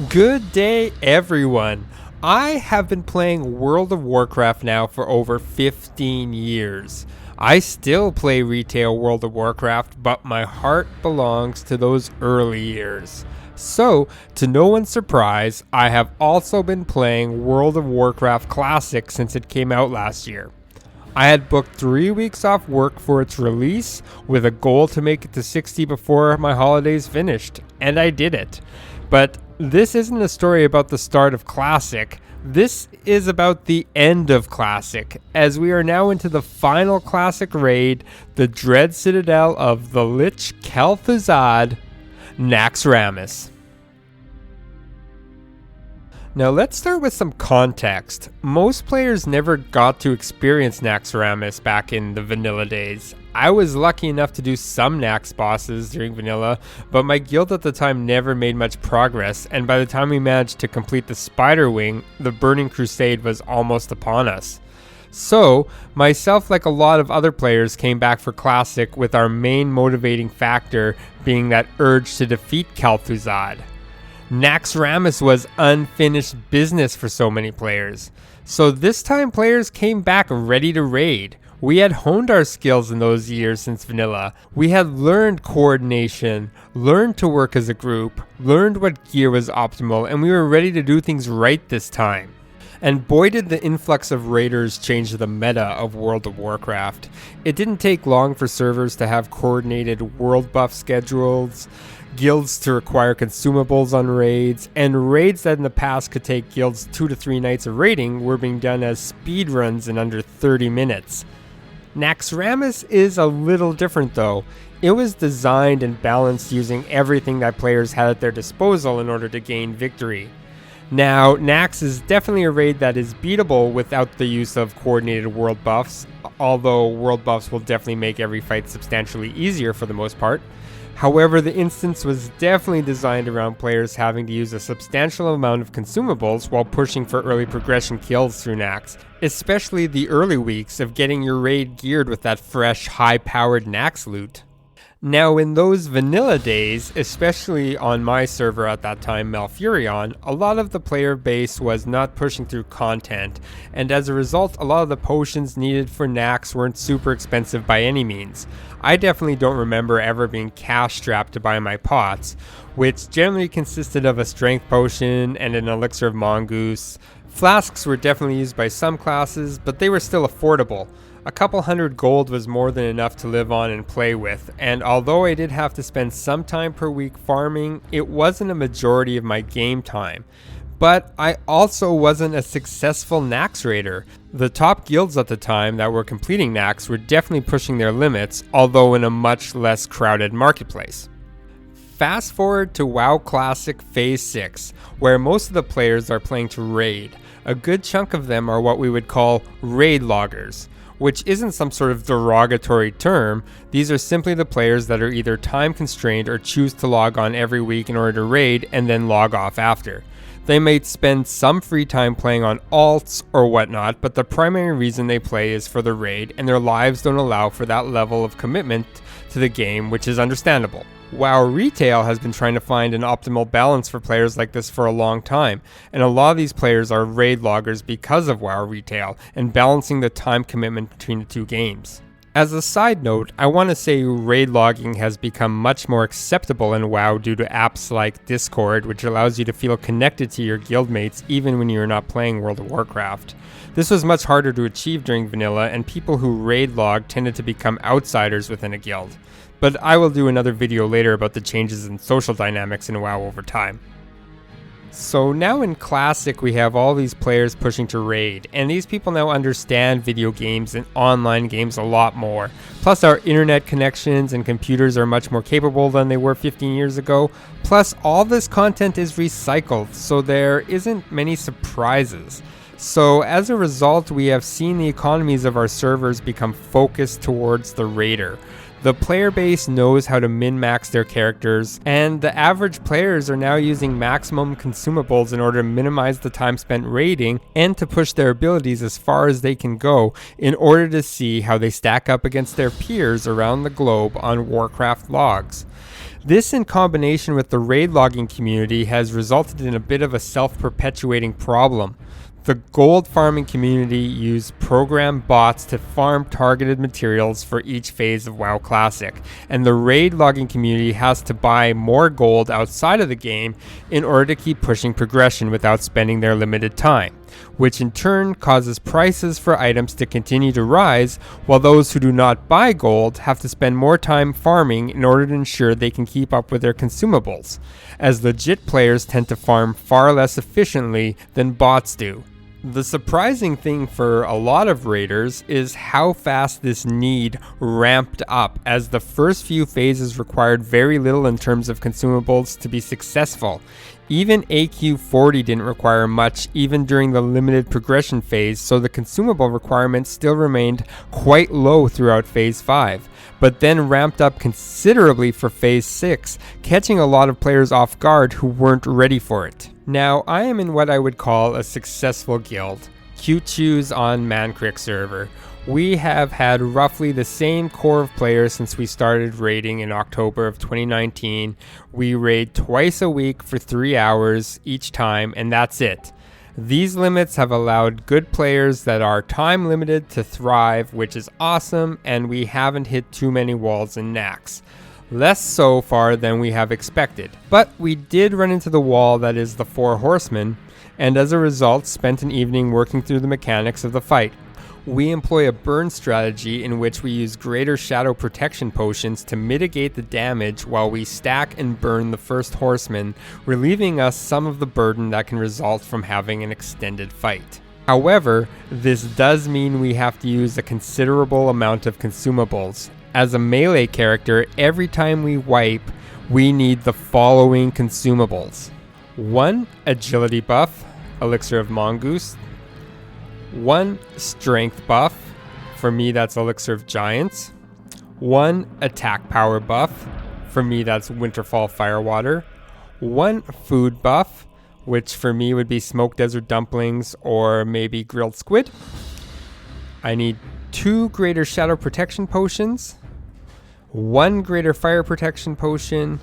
Good day, everyone. I have been playing World of Warcraft now for over 15 years. I still play retail World of Warcraft, but my heart belongs to those early years. So, to no one's surprise, I have also been playing World of Warcraft Classic since it came out last year. I had booked 3 weeks off work for its release with a goal to make it to 60 before my holidays finished, and I did it. But this isn't a story about the start of Classic. This is about the end of Classic, as we are now into the final Classic raid, the Dread Citadel of the Lich Kel'Thuzad, Naxxramas. Now let's start with some context. Most players never got to experience Naxxramas back in the vanilla days. I was lucky enough to do some Naxx bosses during vanilla, but my guild at the time never made much progress, and by the time we managed to complete the Spider Wing, the Burning Crusade was almost upon us. So, myself, like a lot of other players, came back for Classic with our main motivating factor being that urge to defeat Kel'Thuzad. Naxxramas was unfinished business for so many players. So this time players came back ready to raid. We had honed our skills in those years since vanilla. We had learned coordination, learned to work as a group, learned what gear was optimal, and we were ready to do things right this time. And boy did the influx of raiders change the meta of World of Warcraft. It didn't take long for servers to have coordinated world buff schedules, guilds to require consumables on raids, and raids that in the past could take guilds 2 to 3 nights of raiding were being done as speedruns in under 30 minutes. Naxxramas is a little different though. It was designed and balanced using everything that players had at their disposal in order to gain victory. Now, Naxx is definitely a raid that is beatable without the use of coordinated world buffs, although world buffs will definitely make every fight substantially easier for the most part. However, the instance was definitely designed around players having to use a substantial amount of consumables while pushing for early progression kills through Naxx, especially the early weeks of getting your raid geared with that fresh, high-powered Naxx loot. Now, in those vanilla days, especially on my server at that time, Malfurion, a lot of the player base was not pushing through content, and as a result, a lot of the potions needed for Naxx weren't super expensive by any means. I definitely don't remember ever being cash-strapped to buy my pots, which generally consisted of a strength potion and an elixir of mongoose. Flasks were definitely used by some classes, but they were still affordable. A couple hundred gold was more than enough to live on and play with, and although I did have to spend some time per week farming, it wasn't a majority of my game time. But I also wasn't a successful Naxx raider. The top guilds at the time that were completing Naxx were definitely pushing their limits, although in a much less crowded marketplace. Fast forward to WoW Classic Phase 6, where most of the players are playing to raid. A good chunk of them are what we would call raid loggers, which isn't some sort of derogatory term. These are simply the players that are either time constrained or choose to log on every week in order to raid and then log off after. They may spend some free time playing on alts or whatnot, but the primary reason they play is for the raid, and their lives don't allow for that level of commitment to the game, which is understandable. WoW Retail has been trying to find an optimal balance for players like this for a long time, and a lot of these players are raid loggers because of WoW Retail and balancing the time commitment between the two games. As a side note, I want to say raid logging has become much more acceptable in WoW due to apps like Discord, which allows you to feel connected to your guildmates even when you're not playing World of Warcraft. This was much harder to achieve during vanilla, and people who raid log tended to become outsiders within a guild. But I will do another video later about the changes in social dynamics in WoW over time. So now in Classic we have all these players pushing to raid, and these people now understand video games and online games a lot more. Plus our internet connections and computers are much more capable than they were 15 years ago. Plus all this content is recycled, so there isn't many surprises. So as a result, we have seen the economies of our servers become focused towards the raider. The player base knows how to min-max their characters, and the average players are now using maximum consumables in order to minimize the time spent raiding and to push their abilities as far as they can go in order to see how they stack up against their peers around the globe on Warcraft logs. This, in combination with the raid logging community, has resulted in a bit of a self-perpetuating problem. The gold farming community used programmed bots to farm targeted materials for each phase of WoW Classic, and the raid logging community has to buy more gold outside of the game in order to keep pushing progression without spending their limited time, which in turn causes prices for items to continue to rise, while those who do not buy gold have to spend more time farming in order to ensure they can keep up with their consumables, as legit players tend to farm far less efficiently than bots do. The surprising thing for a lot of raiders is how fast this need ramped up, as the first few phases required very little in terms of consumables to be successful. Even AQ40 didn't require much even during the limited progression phase, so the consumable requirements still remained quite low throughout phase 5, but then ramped up considerably for phase 6, catching a lot of players off guard who weren't ready for it. Now, I am in what I would call a successful guild, Q-Choose on Mancrik server. We have had roughly the same core of players since we started raiding in October of 2019. We raid twice a week for 3 hours each time, and that's it. These limits have allowed good players that are time limited to thrive, which is awesome, and we haven't hit too many walls in Naxx. Less so far than we have expected, but we did run into the wall that is the 4 horsemen, and as a result spent an evening working through the mechanics of the fight. We employ a burn strategy in which we use greater shadow protection potions to mitigate the damage while we stack and burn the first horseman, relieving us some of the burden that can result from having an extended fight. However, this does mean we have to use a considerable amount of consumables. As a melee character, every time we wipe, we need the following consumables. 1 agility buff, Elixir of Mongoose. 1 strength buff, for me that's Elixir of Giants. 1 attack power buff, for me that's Winterfall Firewater. 1 food buff, which for me would be Smoked Desert Dumplings or maybe Grilled Squid. I need 2 greater shadow protection potions, 1 greater fire protection potion.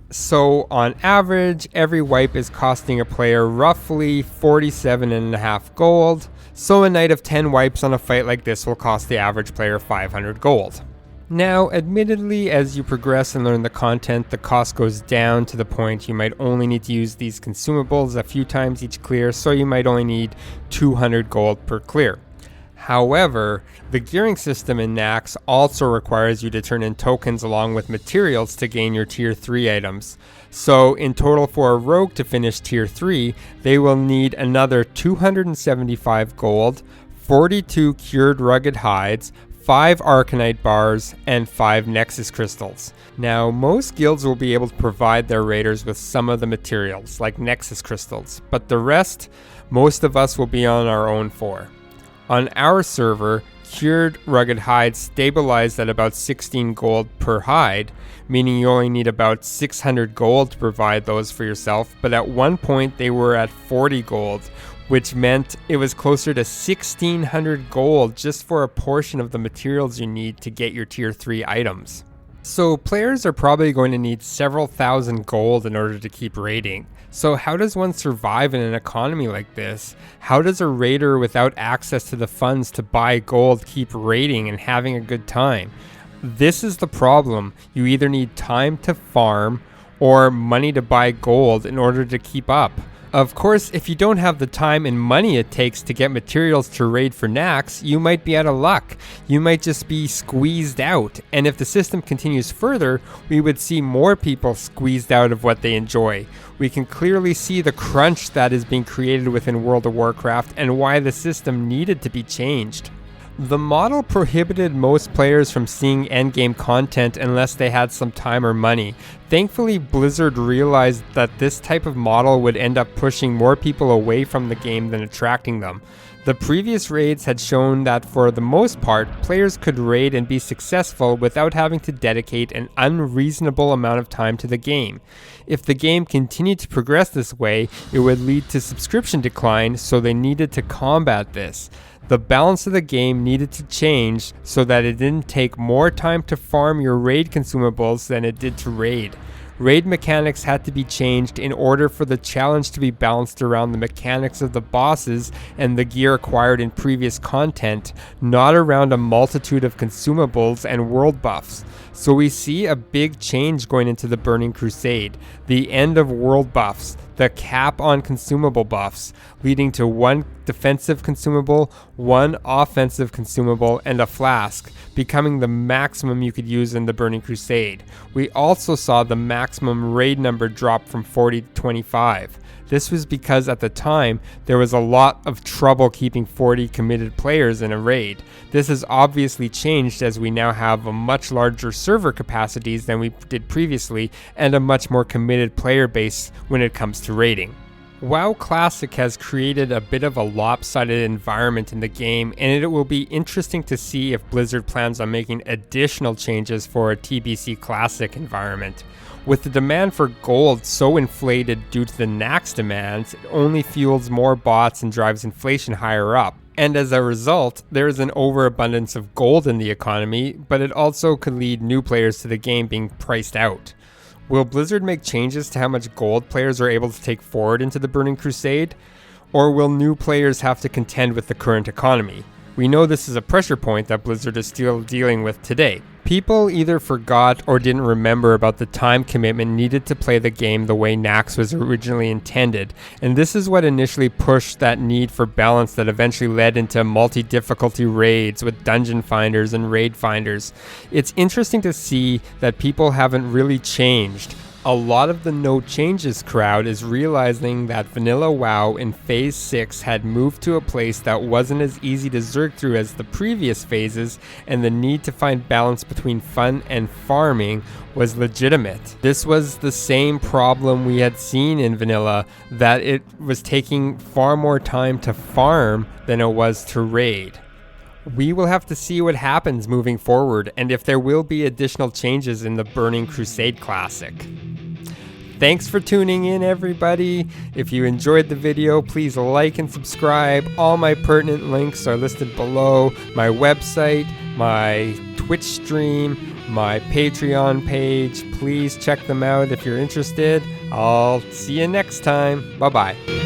So on average, every wipe is costing a player roughly 47.5 gold. So a night of 10 wipes on a fight like this will cost the average player 500 gold. Now, admittedly, as you progress and learn the content, the cost goes down to the point you might only need to use these consumables a few times each clear, so you might only need 200 gold per clear. However, the gearing system in Naxx also requires you to turn in tokens along with materials to gain your tier 3 items. So in total for a rogue to finish tier 3, they will need another 275 gold, 42 cured rugged hides, 5 Arcanite bars, and 5 Nexus crystals. Now, most guilds will be able to provide their raiders with some of the materials, like Nexus crystals, but the rest, most of us will be on our own for. On our server, cured rugged hides stabilized at about 16 gold per hide, meaning you only need about 600 gold to provide those for yourself, but at one point they were at 40 gold, which meant it was closer to 1600 gold just for a portion of the materials you need to get your tier 3 items. So players are probably going to need several thousand gold in order to keep raiding. So how does one survive in an economy like this? How does a raider without access to the funds to buy gold keep raiding and having a good time? This is the problem. You either need time to farm or money to buy gold in order to keep up. Of course, if you don't have the time and money it takes to get materials to raid for Naxx, you might be out of luck. You might just be squeezed out. And if the system continues further, we would see more people squeezed out of what they enjoy. We can clearly see the crunch that is being created within World of Warcraft and why the system needed to be changed. The model prohibited most players from seeing endgame content unless they had some time or money. Thankfully, Blizzard realized that this type of model would end up pushing more people away from the game than attracting them. The previous raids had shown that for the most part, players could raid and be successful without having to dedicate an unreasonable amount of time to the game. If the game continued to progress this way, it would lead to subscription decline, so they needed to combat this. The balance of the game needed to change so that it didn't take more time to farm your raid consumables than it did to raid. Raid mechanics had to be changed in order for the challenge to be balanced around the mechanics of the bosses and the gear acquired in previous content, not around a multitude of consumables and world buffs. So we see a big change going into the Burning Crusade, the end of world buffs, the cap on consumable buffs, leading to one defensive consumable, one offensive consumable, and a flask, becoming the maximum you could use in the Burning Crusade. We also saw the maximum raid number drop from 40 to 25. This was because at the time, there was a lot of trouble keeping 40 committed players in a raid. This has obviously changed as we now have a much larger server capacities than we did previously and a much more committed player base when it comes to raiding. WoW Classic has created a bit of a lopsided environment in the game, and it will be interesting to see if Blizzard plans on making additional changes for a TBC Classic environment. With the demand for gold so inflated due to the Naxx demands, it only fuels more bots and drives inflation higher up. And as a result, there is an overabundance of gold in the economy, but it also could lead new players to the game being priced out. Will Blizzard make changes to how much gold players are able to take forward into the Burning Crusade? Or will new players have to contend with the current economy? We know this is a pressure point that Blizzard is still dealing with today. People either forgot or didn't remember about the time commitment needed to play the game the way Naxx was originally intended, and this is what initially pushed that need for balance that eventually led into multi-difficulty raids with dungeon finders and raid finders. It's interesting to see that people haven't really changed. A lot of the no changes crowd is realizing that vanilla WoW in Phase 6 had moved to a place that wasn't as easy to zerg through as the previous phases, and the need to find balance between fun and farming was legitimate. This was the same problem we had seen in vanilla, that it was taking far more time to farm than it was to raid. We will have to see what happens moving forward and if there will be additional changes in the Burning Crusade Classic. Thanks for tuning in, everybody. If you enjoyed the video, please like and subscribe. All my pertinent links are listed below. My website, my Twitch stream, my Patreon page. Please check them out if you're interested. I'll see you next time. Bye-bye.